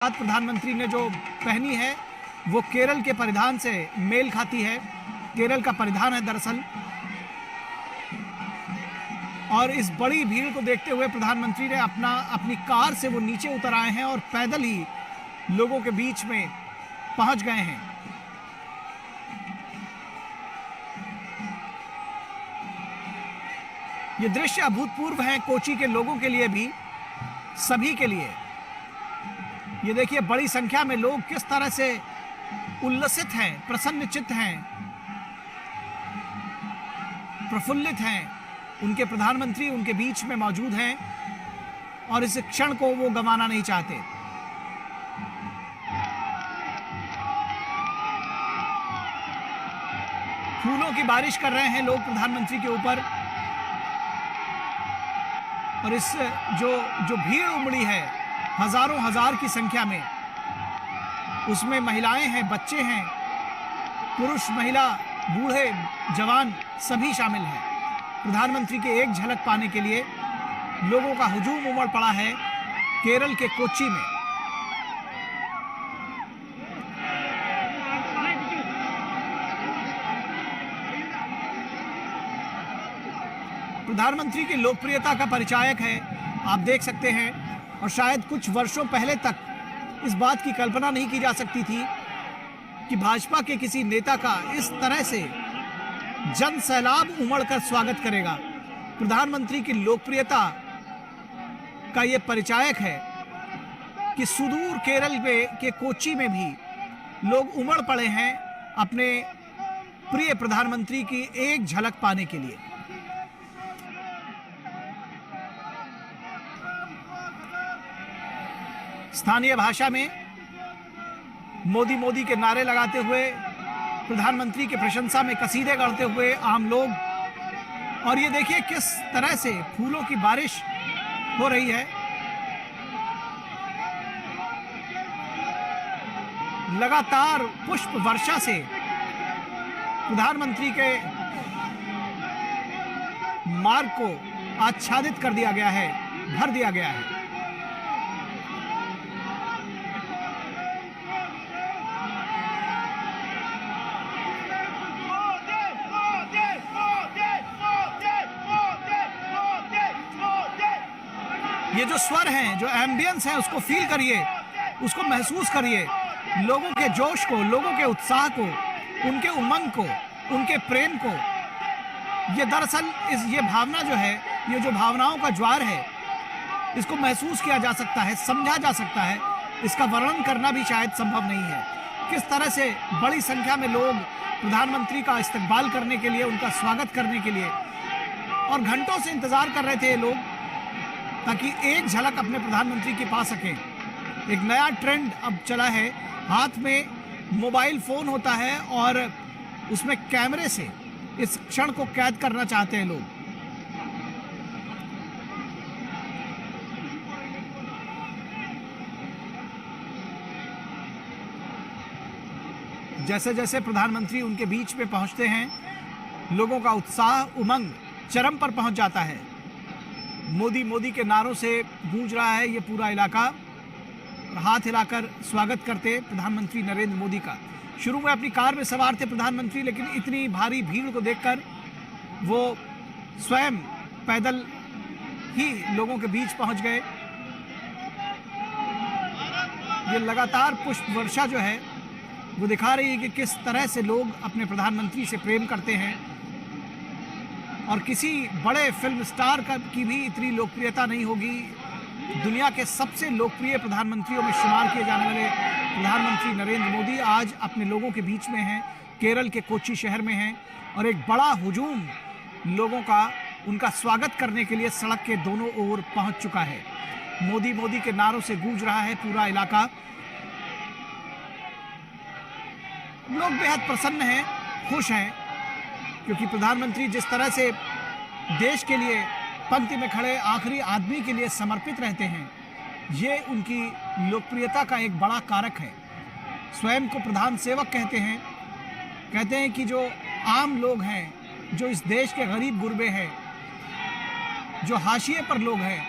आज प्रधानमंत्री ने जो पहनी है वो केरल के परिधान से मेल खाती है। केरल का परिधान है दरअसल। और इस बड़ी भीड़ को देखते हुए प्रधानमंत्री ने अपनी कार से वो नीचे उतर आए हैं और पैदल ही लोगों के बीच में पहुंच गए हैं। ये दृश्य अभूतपूर्व हैं कोची के लोगों के लिए भी, सभी के लिए। ये देखिए बड़ी संख्या में लोग किस तरह से उल्लसित हैं, प्रसन्नचित्त हैं, प्रफुल्लित हैं। उनके प्रधानमंत्री उनके बीच में मौजूद हैं और इस क्षण को वो गंवाना नहीं चाहते। फूलों की बारिश कर रहे हैं लोग प्रधानमंत्री के ऊपर। और इस जो भीड़ उमड़ी है हजारों हजार की संख्या में, उसमें महिलाएं हैं, बच्चे हैं, पुरुष, महिला, बूढ़े, जवान सभी शामिल हैं। प्रधानमंत्री के एक झलक पाने के लिए लोगों का हुजूम उमड़ पड़ा है केरल के कोच्चि में। प्रधानमंत्री की लोकप्रियता का परिचायक है, आप देख सकते हैं। और शायद कुछ वर्षों पहले तक इस बात की कल्पना नहीं की जा सकती थी कि भाजपा के किसी नेता का इस तरह से जन सैलाब उमड़कर स्वागत करेगा। प्रधानमंत्री की लोकप्रियता का यह परिचायक है कि सुदूर केरल के कोच्चि में भी लोग उमड़ पड़े हैं अपने प्रिय प्रधानमंत्री की एक झलक पाने के लिए। स्थानीय भाषा में मोदी मोदी के नारे लगाते हुए, प्रधानमंत्री के प्रशंसा में कसीदे गढ़ते हुए आम लोग। और ये देखिए किस तरह से फूलों की बारिश हो रही है। लगातार पुष्प वर्षा से प्रधानमंत्री के मार्ग को आच्छादित कर दिया गया है, भर दिया गया है। ये जो स्वर हैं, जो एम्बियंस है, उसको फील करिए, उसको महसूस करिए। लोगों के जोश को, लोगों के उत्साह को, उनके उमंग को, उनके प्रेम को। ये दरअसल ये भावना जो है, ये जो भावनाओं का ज्वार है, इसको महसूस किया जा सकता है, समझा जा सकता है। इसका वर्णन करना भी शायद संभव नहीं है। किस तरह से बड़ी संख्या में लोग प्रधानमंत्री का इस्तकबाल करने के लिए, उनका स्वागत करने के लिए, और घंटों से इंतजार कर रहे थे ये लोग ताकि एक झलक अपने प्रधानमंत्री की पा सकें। एक नया ट्रेंड अब चला है, हाथ में मोबाइल फोन होता है और उसमें कैमरे से इस क्षण को कैद करना चाहते हैं लोग। जैसे जैसे प्रधानमंत्री उनके बीच में पहुंचते हैं, लोगों का उत्साह, उमंग चरम पर पहुंच जाता है। मोदी मोदी के नारों से गूंज रहा है ये पूरा इलाका। हाथ हिलाकर स्वागत करते प्रधानमंत्री नरेंद्र मोदी का। शुरू में अपनी कार में सवार थे प्रधानमंत्री, लेकिन इतनी भारी भीड़ को देखकर वो स्वयं पैदल ही लोगों के बीच पहुंच गए। ये लगातार पुष्प वर्षा जो है वो दिखा रही है कि किस तरह से लोग अपने प्रधानमंत्री से प्रेम करते हैं। और किसी बड़े फिल्म स्टार की भी इतनी लोकप्रियता नहीं होगी। दुनिया के सबसे लोकप्रिय प्रधानमंत्रियों में शुमार किए जाने वाले प्रधानमंत्री नरेंद्र मोदी आज अपने लोगों के बीच में हैं, केरल के कोच्चि शहर में हैं। और एक बड़ा हुजूम लोगों का उनका स्वागत करने के लिए सड़क के दोनों ओर पहुंच चुका है। मोदी मोदी के नारों से गूंज रहा है पूरा इलाका। लोग बेहद प्रसन्न हैं, खुश हैं, क्योंकि प्रधानमंत्री जिस तरह से देश के लिए पंक्ति में खड़े आखिरी आदमी के लिए समर्पित रहते हैं, ये उनकी लोकप्रियता का एक बड़ा कारक है। स्वयं को प्रधान सेवक कहते हैं कि जो आम लोग हैं, जो इस देश के गरीब गुरबे हैं, जो हाशिए पर लोग हैं,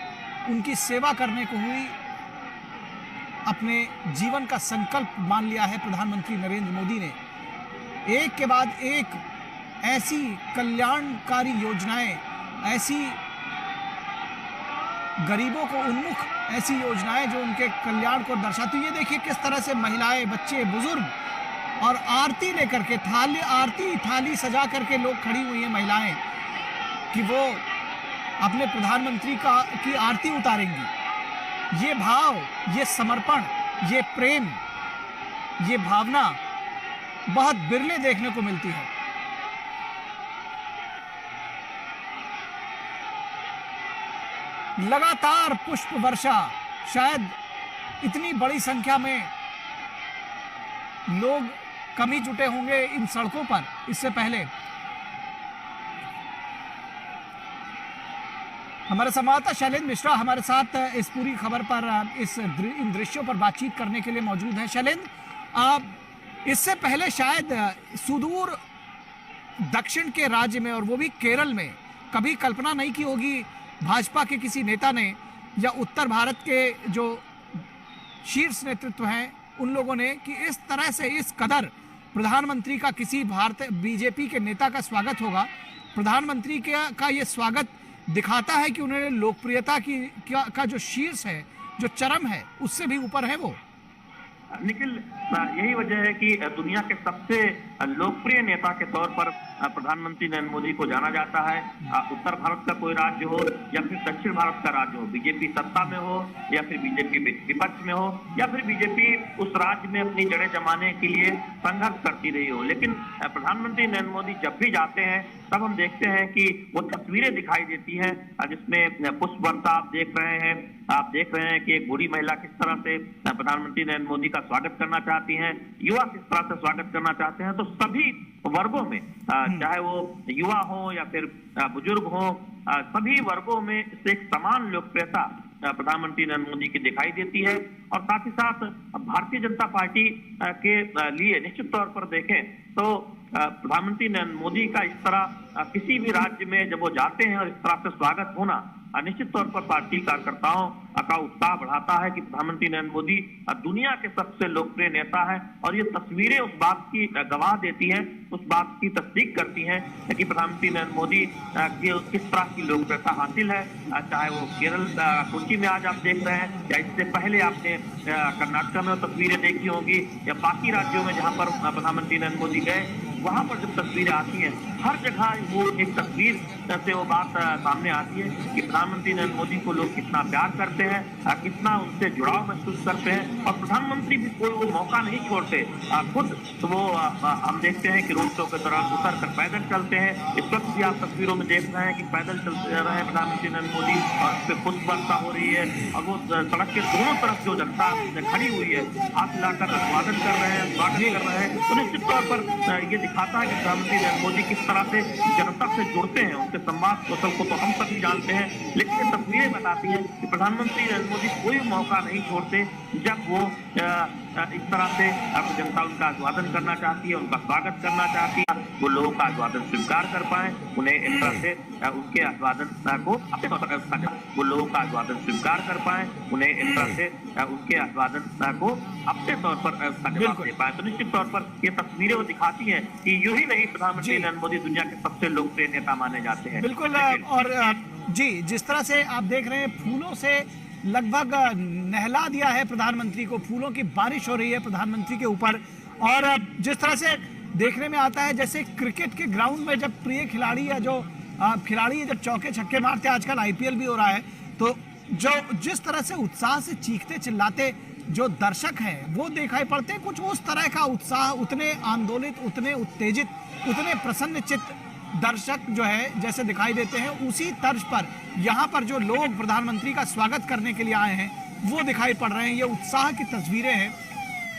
उनकी सेवा करने को हुई अपने जीवन का संकल्प मान लिया है प्रधानमंत्री नरेंद्र मोदी ने। एक के बाद एक ऐसी कल्याणकारी योजनाएं, ऐसी गरीबों को उन्मुख ऐसी योजनाएं जो उनके कल्याण को दर्शाती। ये देखिए किस तरह से महिलाएं, बच्चे, बुजुर्ग और आरती लेकर के थाली सजा करके लोग खड़ी हुई हैं महिलाएं कि वो अपने प्रधानमंत्री की आरती उतारेंगी। ये भाव, ये समर्पण, ये प्रेम, ये भावना बहुत बिरले देखने को मिलती है। लगातार पुष्प वर्षा, शायद इतनी बड़ी संख्या में लोग कम ही जुटे होंगे इन सड़कों पर इससे पहले। हमारे संवाददाता शैलेंद्र मिश्रा हमारे साथ इस पूरी खबर पर, इन दृश्यों पर बातचीत करने के लिए मौजूद हैं। शैलेंद्र, इससे पहले शायद सुदूर दक्षिण के राज्य में, और वो भी केरल में, कभी कल्पना नहीं की होगी भाजपा के किसी नेता ने या उत्तर भारत के जो शीर्ष नेतृत्व हैं उन लोगों ने कि इस तरह से, इस कदर प्रधानमंत्री का किसी बीजेपी के नेता का स्वागत होगा। प्रधानमंत्री का ये स्वागत दिखाता है कि उन्होंने लोकप्रियता का जो शीर्ष है, जो चरम है, उससे भी ऊपर है वो। निखिल, यही वजह है कि दुनिया के सबसे लोकप्रिय नेता के तौर पर प्रधानमंत्री नरेंद्र मोदी को जाना जाता है। उत्तर भारत का कोई राज्य हो या फिर दक्षिण भारत का राज्य हो, बीजेपी सत्ता में हो या फिर बीजेपी विपक्ष में हो या फिर बीजेपी उस राज्य में अपनी जड़ें जमाने के लिए संघर्ष करती रही हो, लेकिन प्रधानमंत्री नरेंद्र मोदी जब भी जाते हैं तब हम देखते हैं कि वो तस्वीरें दिखाई देती हैं जिसमें पुष्प वर्षा आप देख रहे हैं कि एक बूढ़ी महिला किस तरह से प्रधानमंत्री नरेंद्र मोदी का स्वागत करना चाहती हैं, युवा किस तरह से स्वागत करना चाहते हैं। तो सभी वर्गों में, चाहे वो युवा हो या फिर बुजुर्ग हो, सभी वर्गों में से एक समान लोकप्रियता प्रधानमंत्री नरेंद्र मोदी की दिखाई देती है। और साथ ही साथ भारतीय जनता पार्टी के लिए निश्चित तौर पर देखें तो प्रधानमंत्री नरेंद्र मोदी का इस तरह किसी भी राज्य में जब वो जाते हैं और इस तरह से स्वागत होना निश्चित तौर पर पार्टी कार्यकर्ताओं का उत्साह बढ़ाता है कि प्रधानमंत्री नरेंद्र मोदी दुनिया के सबसे लोकप्रिय नेता है। और ये तस्वीरें उस बात की गवाह देती हैं, उस बात की तस्दीक करती हैं कि प्रधानमंत्री नरेंद्र मोदी की किस तरह की लोकप्रियता हासिल है। चाहे वो केरल कोच्चि में आज आप देख रहे हैं या इससे पहले आपने कर्नाटक में तस्वीरें देखी होंगी या बाकी राज्यों में जहां पर प्रधानमंत्री नरेंद्र मोदी गए, वहां पर जब तस्वीरें आती हैं हर जगह वो एक तस्वीर से वो बात सामने आती है कि प्रधानमंत्री नरेंद्र मोदी को लोग कितना प्यार करते हैं, कितना उनसे जुड़ाव महसूस करते हैं। और प्रधानमंत्री भी कोई वो मौका नहीं छोड़ते, खुद तो वो हम देखते हैं कि रोड शो के दौरान उतर कर पैदल चलते हैं। इस वक्त भी आप तस्वीरों में देख रहे हैं कि पैदल चलते रहे हैं प्रधानमंत्री नरेंद्र मोदी और उस पर पुष्प वर्षा हो रही है और वो सड़क के दोनों तरफ जो जनता खड़ी हुई है हाथ मिलाकर अभिवादन कर रहे हैं, स्वागत कर रहे हैं। तो निश्चित तौर पर ये दिखाता है कि प्रधानमंत्री नरेंद्र मोदी किस तरह से जनता से जुड़ते हैं, उनके संवाद कौशल को तो हम सभी जानते हैं, लेकिन ये तस्वीरें बताती हैं कि प्रधानमंत्री नरेंद्र मोदी कोई मौका नहीं छोड़ते जब वो इस तरह से जनता उनका अभिवादन करना चाहती है, उनका स्वागत करना चाहती है, वो लोगों का अभिवादन स्वीकार कर पाए, उन्हें इस तरह से उनके अभिवादन को अपने वो लोगों का अभिवादन स्वीकार कर पाए, उन्हें इस तरह से उनके अभिवादन को अपने तौर पर जवाब दे पाए। तो निश्चित तौर पर ये तस्वीरें वो दिखाती हैं कि यूं ही नहीं प्रधानमंत्री नरेंद्र मोदी दुनिया के सबसे लोकप्रिय नेता माने जाते हैं। बिल्कुल। और जी, जिस तरह से आप देख रहे हैं फूलों से लगभग नहला दिया है प्रधानमंत्री को, फूलों की बारिश हो रही है प्रधानमंत्री के ऊपर। और जिस तरह से देखने में आता है जैसे क्रिकेट के ग्राउंड में जब प्रिय खिलाड़ी या जो खिलाड़ी जब चौके छक्के मारते, आजकल आईपीएल भी हो रहा है, तो जो जिस तरह से उत्साह से चीखते चिल्लाते जो दर्शक हैं वो दिखाई पड़ते हैं। कुछ उस तरह का उत्साह, उतने आंदोलित, उतने उत्तेजित, उतने प्रसन्न चित्त दर्शक जो है जैसे दिखाई देते हैं, उसी तर्ज पर यहाँ पर जो लोग प्रधानमंत्री का स्वागत करने के लिए आए हैं वो दिखाई पड़ रहे हैं। ये उत्साह की तस्वीरें हैं,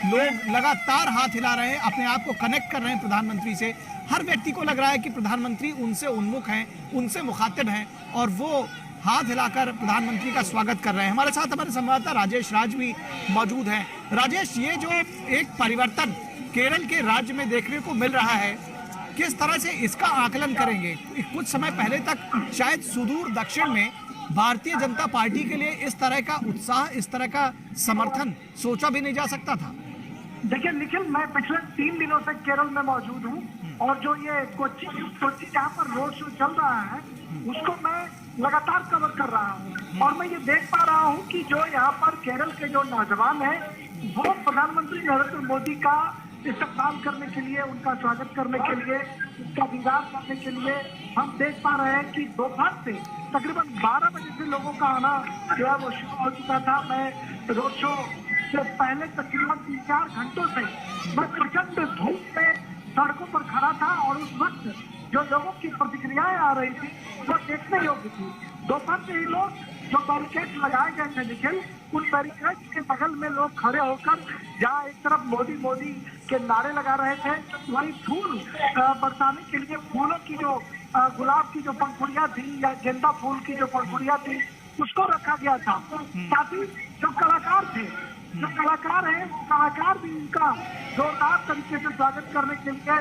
लोग लगातार हाथ हिला रहे हैं, अपने आप को कनेक्ट कर रहे हैं प्रधानमंत्री से। हर व्यक्ति को लग रहा है कि प्रधानमंत्री उनसे उन्मुख हैं, उनसे मुखातिब हैं और वो हाथ हिलाकर प्रधानमंत्री का स्वागत कर रहे हैं। हमारे साथ हमारे संवाददाता राजेश राज भी मौजूद हैं। राजेश, ये जो एक परिवर्तन केरल के राज्य में देखने को मिल रहा है, किस तरह से इसका आकलन करेंगे? कुछ समय पहले तक शायद सुदूर दक्षिण में भारतीय जनता पार्टी के लिए इस तरह का उत्साह, इस तरह का समर्थन सोचा भी नहीं जा सकता था। देखिए निखिल, मैं पिछले 3 दिनों से केरल में मौजूद हूँ और जो ये कोच्चि जहाँ पर रोड शो चल रहा है उसको मैं लगातार कवर कर रहा हूँ और मैं ये देख पा रहा हूँ कि जो यहाँ पर केरल के जो नौजवान हैं वो प्रधानमंत्री नरेंद्र मोदी का इस्तकबाल करने के लिए, उनका स्वागत करने के लिए, उनका दीदार करने के लिए हम देख पा रहे हैं कि दोपहर से तकरीबन 12 बजे से लोगों का आना जो है वो शुरू हो चुका था। मैं रोड शो से पहले तकरीबन 3-4 घंटों से मैं प्रचंड धूप में सड़कों पर खड़ा था और उस वक्त जो लोगों की प्रतिक्रियाएं आ रही थी वो देखने योग्य थी। दोपहर से ही लोग जो बैरिकेड लगाए गए थे निखिल, उन बैरिकेड के बगल में लोग खड़े होकर जहाँ एक तरफ मोदी मोदी के नारे लगा रहे थे, वहीं फूल बरसाने के लिए फूलों की जो गुलाब की जो पंखुड़ियाँ थी या गेंदा फूल की जो पंखुड़ियाँ थी उसको रखा गया था। साथ ही जो कलाकार थे, जो कलाकार हैं, वो कलाकार भी उनका जोरदार तरीके से स्वागत करने के लिए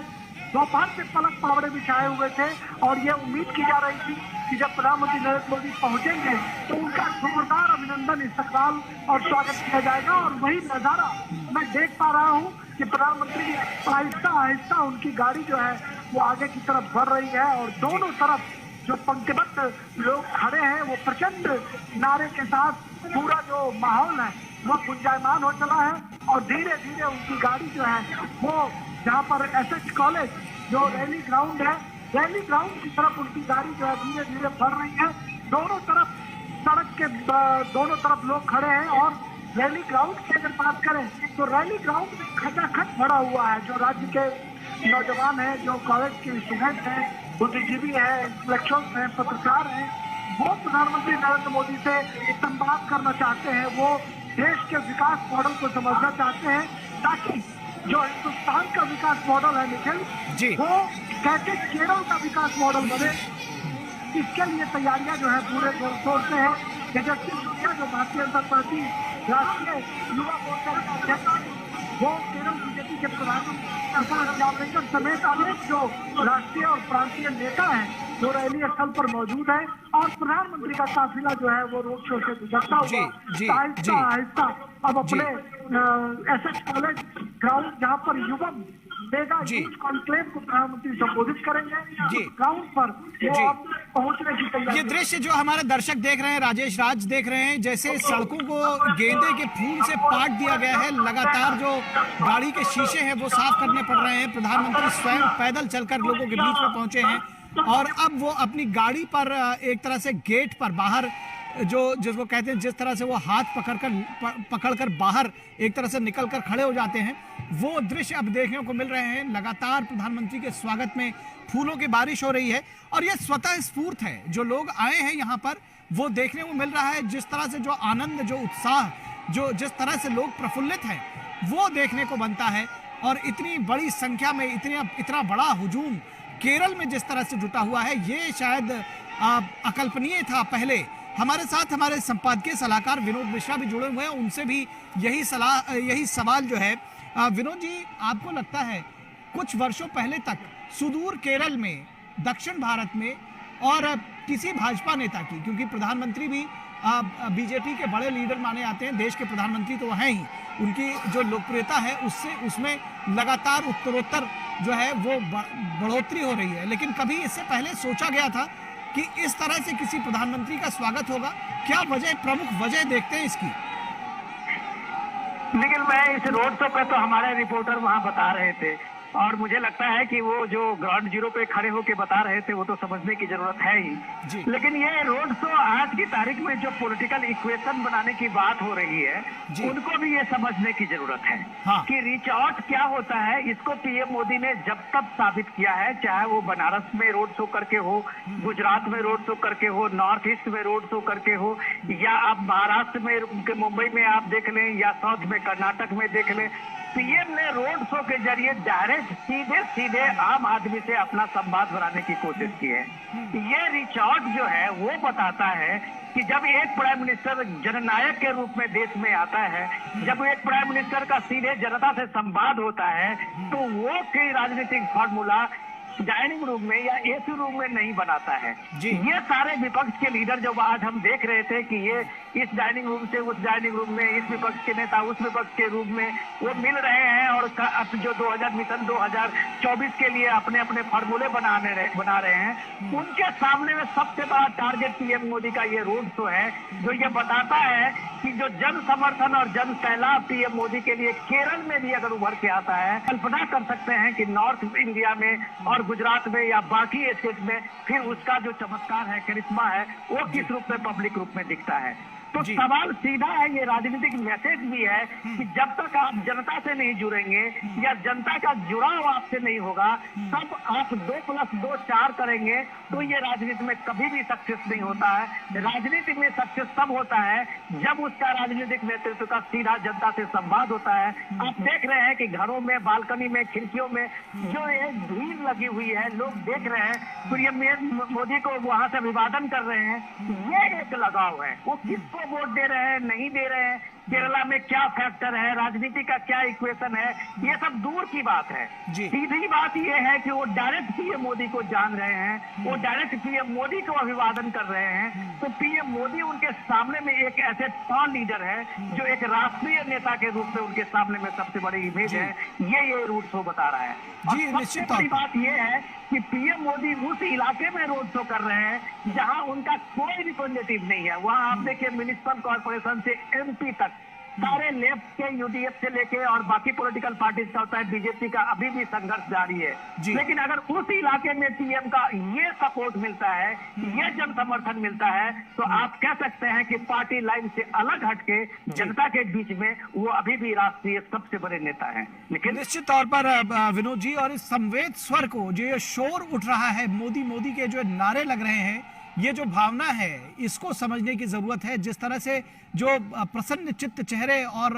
दोपहर से पलक पावड़े बिछाए हुए थे और ये उम्मीद की जा रही थी कि जब प्रधानमंत्री नरेंद्र मोदी पहुंचेंगे तो उनका जोरदार अभिनंदन, इस्तकबाल और स्वागत किया जाएगा। और वही नजारा मैं देख पा रहा हूं कि प्रधानमंत्री आहिस्ता आहिस्ता उनकी गाड़ी जो है वो आगे की तरफ बढ़ रही है और दोनों तरफ जो पंक्तिबद्ध लोग खड़े हैं वो प्रचंड नारे के साथ पूरा जो माहौल है वो गुंजायमान हो चला है और धीरे धीरे उनकी गाड़ी जो है वो जहाँ पर एसएच कॉलेज जो रैली ग्राउंड है, रैली ग्राउंड की तरफ उनकी गाड़ी जो है धीरे धीरे बढ़ रही है। दोनों तरफ सड़क के दोनों तरफ लोग खड़े हैं और रैली ग्राउंड की अगर बात करें तो रैली ग्राउंड में खचाखच भरा हुआ है। जो राज्य के नौजवान हैं, जो कॉलेज के स्टूडेंट हैं, बुद्धिजीवी हैं, इंटेलेक्चुअल्स हैं, पत्रकार हैं, वो प्रधानमंत्री नरेंद्र मोदी से संवाद करना चाहते हैं। वो देश के विकास मॉडल को समझना चाहते हैं ताकि जो हिंदुस्तान का विकास मॉडल है निखिल, वो कैसे केरल का विकास मॉडल बने, इसके लिए तैयारियां जो है पूरे जोर शोर से है। तेजस्वी सूर्या जो भारतीय जनता पार्टी राष्ट्रीय युवा मोर्चा के अध्यक्ष, वो केरल बीजेपी के प्रधानमंत्री प्रकाश जावड़ेकर समेत अनेक जो राष्ट्रीय और प्रांतीय नेता हैं जो रैली स्थल पर मौजूद है और प्रधानमंत्री का काफिला जो है वो रोड शो से गुजरता हुआ आहिस्ता आहिस्ता अब अपने एसएच कॉलेज ग्राउंड जहाँ पर युवक मेगा यूथ कॉन्क्लेव को प्रधानमंत्री संबोधित करेंगे ग्राउंड पर वो अब पहुंचने की तैयारी। ये दृश्य जो हमारे दर्शक देख रहे हैं, राजेश राज देख रहे हैं, जैसे सड़कों को गेंदे के फूल से पाट दिया गया है। लगातार जो गाड़ी के शीशे हैं वो साफ करने पड़ रहे हैं। प्रधानमंत्री स्वयं पैदल चलकर लोगों के बीच में पहुंचे हैं और अब वो अपनी गाड़ी पर एक तरह से गेट पर बाहर जो जिसको कहते हैं, जिस तरह से वो हाथ पकड़कर बाहर एक तरह से निकलकर खड़े हो जाते हैं, वो दृश्य अब देखने को मिल रहे हैं। लगातार प्रधानमंत्री के स्वागत में फूलों की बारिश हो रही है और ये स्वतः स्फूर्त है। जो लोग आए हैं यहाँ पर वो देखने को मिल रहा है। जिस तरह से जो आनंद, जो उत्साह, जो जिस तरह से लोग प्रफुल्लित हैं वो देखने को बनता है। और इतनी बड़ी संख्या में इतना बड़ा हुजूम केरल में जिस तरह से जुटा हुआ है, ये शायद अकल्पनीय था पहले। हमारे साथ हमारे संपादकीय सलाहकार विनोद मिश्रा भी जुड़े हुए हैं, उनसे भी यही सवाल जो है। विनोद जी, आपको लगता है कुछ वर्षों पहले तक सुदूर केरल में, दक्षिण भारत में और किसी भाजपा नेता की, क्योंकि प्रधानमंत्री भी बीजेपी के बड़े लीडर माने जाते हैं, देश के प्रधानमंत्री तो हैं ही, उनकी जो लोकप्रियता है उसमें लगातार उत्तरोत्तर जो है वो बढ़ोतरी हो रही है, लेकिन कभी इससे पहले सोचा गया था कि इस तरह से किसी प्रधानमंत्री का स्वागत होगा? क्या वजह, प्रमुख वजह देखते हैं इसकी? लेकिन मैं इस रोड शो पे तो हमारे रिपोर्टर वहां बता रहे थे और मुझे लगता है कि वो जो ग्राउंड जीरो पे खड़े होके बता रहे थे वो तो समझने की जरूरत है ही। लेकिन ये रोड शो आज की तारीख में जो पॉलिटिकल इक्वेशन बनाने की बात हो रही है, उनको भी ये समझने की जरूरत है कि रीच आउट क्या होता है। इसको पीएम मोदी ने जब तक साबित किया है, चाहे वो बनारस में रोड शो करके हो, गुजरात में रोड शो करके हो, नॉर्थ ईस्ट में रोड शो करके हो, या आप महाराष्ट्र में, मुंबई में आप देख लें, या साउथ में कर्नाटक में देख लें, पीएम ने रोड शो के जरिए डायरेक्ट सीधे आम आदमी से अपना संवाद बनाने की कोशिश की है। ये रीच आउट जो है वो बताता है कि जब एक प्राइम मिनिस्टर जननायक के रूप में देश में आता है, जब एक प्राइम मिनिस्टर का सीधे जनता से संवाद होता है, तो वो की राजनीतिक फॉर्मूला डाइनिंग रूम में या एसी रूम में नहीं बनाता है। जी। ये सारे विपक्ष के लीडर जब आज हम देख रहे थे कि ये इस डाइनिंग रूम से उस डाइनिंग रूम में, इस विपक्ष के नेता उस विपक्ष के रूम में वो मिल रहे हैं और अब जो 2024 के लिए अपने अपने फार्मूले बना रहे हैं, उनके सामने में सबसे बड़ा टारगेट पीएम मोदी का ये रोड शो है, जो ये बताता है कि जो जन समर्थन और जन सैलाब पीएम मोदी के लिए केरल में भी अगर उभर के आता है, कल्पना कर सकते हैं कि नॉर्थ इंडिया में और गुजरात में या बाकी स्टेट में फिर उसका जो चमत्कार है, करिश्मा है, वो किस रूप में पब्लिक रूप में दिखता है। तो सवाल सीधा है, ये राजनीतिक मैसेज भी है कि जब तक आप जनता से नहीं जुड़ेंगे या जनता का जुड़ाव आपसे नहीं होगा, तब आप 2+2 4 करेंगे तो ये राजनीति में कभी भी सक्सेस नहीं होता है। राजनीति में सक्सेस तब होता है जब उसका राजनीतिक नेतृत्व का सीधा जनता से संवाद होता है। आप देख रहे हैं कि घरों में, बालकनी में, खिड़कियों में जो एक भीड़ लगी हुई है, लोग देख रहे हैं, पीएम मोदी को वहां से अभिवादन कर रहे हैं। ये एक लगाव है, वो किसको वोट दे रहे हैं, नहीं दे रहे हैं, केरला में क्या फैक्टर है, राजनीति का क्या इक्वेशन है, ये सब दूर की बात है। सीधी बात ये है कि वो डायरेक्ट पीएम मोदी को जान रहे हैं, वो डायरेक्ट पीएम मोदी को अभिवादन कर रहे हैं। तो पीएम मोदी उनके सामने में एक ऐसे टॉल लीडर है जो एक राष्ट्रीय नेता के रूप में उनके सामने में सबसे बड़ी इमेज है। ये रूट शो बता रहा है। और सबसे बड़ी बात यह है कि पीएम मोदी उस इलाके में रोड शो कर रहे हैं जहां उनका कोई रिप्रेजेंटेटिव नहीं है। वहां आप देखिए म्युनिसिपल कॉर्पोरेशन से एमपी तक सारे लेफ्ट के, यूडीएफ से लेके और बाकी पॉलिटिकल पार्टीज का होता है, बीजेपी का अभी भी संघर्ष जारी है। लेकिन अगर उस इलाके में पीएम का ये सपोर्ट मिलता है, ये जन समर्थन मिलता है, तो आप कह सकते हैं कि पार्टी लाइन से अलग हटके जनता के बीच में वो अभी भी राष्ट्रीय सबसे बड़े नेता हैं। लेकिन निश्चित तौर पर विनोद जी, और इस संवेद स्वर को, जो ये शोर उठ रहा है, मोदी मोदी के जो नारे लग रहे हैं, ये जो भावना है, इसको समझने की जरूरत है। जिस तरह से जो प्रसन्न चित्त चेहरे, और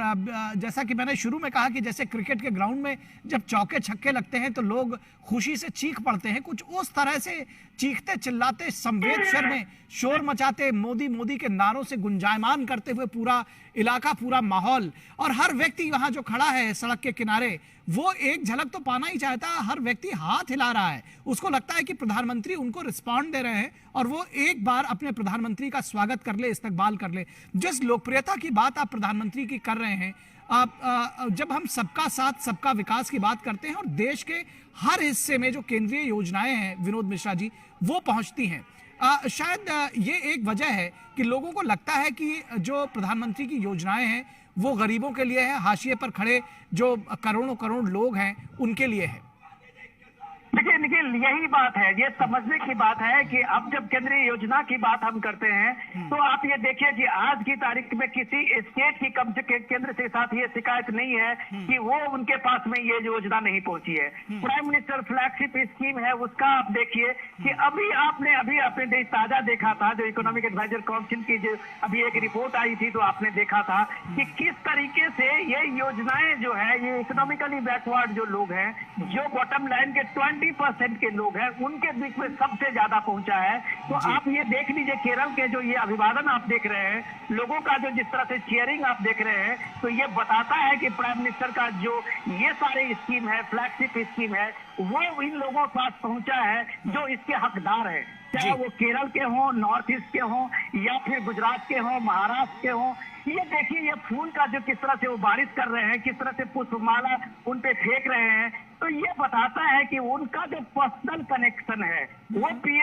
जैसा कि मैंने शुरू में कहा कि जैसे क्रिकेट के ग्राउंड में जब चौके छक्के लगते हैं तो लोग खुशी से चीख पड़ते हैं, कुछ उस तरह से चीखते चिल्लाते, संवेद स्वर में शोर मचाते, मोदी मोदी के नारों से गुंजायमान करते हुए पूरा इलाका, पूरा माहौल, और हर व्यक्ति वहां जो खड़ा है सड़क के किनारे, वो एक झलक तो पाना ही चाहता है। हर व्यक्ति हाथ हिला रहा है, उसको लगता है कि प्रधानमंत्री उनको रिस्पॉन्ड दे रहे हैं और वो एक बार अपने प्रधानमंत्री का स्वागत कर ले, इस्तकबाल कर ले। जिस लोकप्रियता की बात आप प्रधानमंत्री की कर रहे हैं, जब हम सबका साथ सबका विकास की बात करते हैं और देश के हर हिस्से में जो केंद्रीय योजनाएं हैं विनोद मिश्रा जी, वो पहुंचती हैं, शायद ये एक वजह है कि लोगों को लगता है कि जो प्रधानमंत्री की योजनाएं हैं वो गरीबों के लिए है, हाशिए पर खड़े जो करोड़ों करोड़ लोग हैं उनके लिए है। देखिए निखिल, यही बात है, ये समझने की बात है कि अब जब केंद्रीय योजना की बात हम करते हैं तो आप ये देखिए कि आज की तारीख में किसी स्टेट की कम से केंद्र के साथ ये शिकायत नहीं है कि वो उनके पास में ये योजना नहीं पहुंची है। प्राइम मिनिस्टर फ्लैगशिप स्कीम है, उसका आप देखिए कि अभी आपने ताजा देखा था, जो इकोनॉमिक एडवाइजर काउंसिल की जो अभी एक रिपोर्ट आई थी, तो आपने देखा था कि किस तरीके से ये योजनाएं जो है, ये इकोनॉमिकली बैकवर्ड जो लोग हैं, जो बॉटम लाइन के 20% के लोग हैं, उनके बीच में सबसे ज्यादा पहुंचा है। तो आप ये देख लीजिए, केरल के जो ये अभिवादन आप देख रहे हैं, लोगों का जो जिस तरह से चीयरिंग आप देख रहे हैं, तो ये बताता है कि प्राइम मिनिस्टर का जो ये सारे स्कीम है, फ्लैगशिप स्कीम है, वो इन लोगों के पास पहुंचा है जो इसके हकदार है, चाहे वो केरल के हों, नॉर्थ ईस्ट के हों, या फिर गुजरात के हों, महाराष्ट्र के हों। ये देखिए, ये फूल का जो किस तरह से वो बारिश कर रहे हैं, किस तरह से पुष्पमाला उन पे फेंक रहे हैं, तो ये बताता है कि उनका जो पर्सनल कनेक्शन है वो पीएम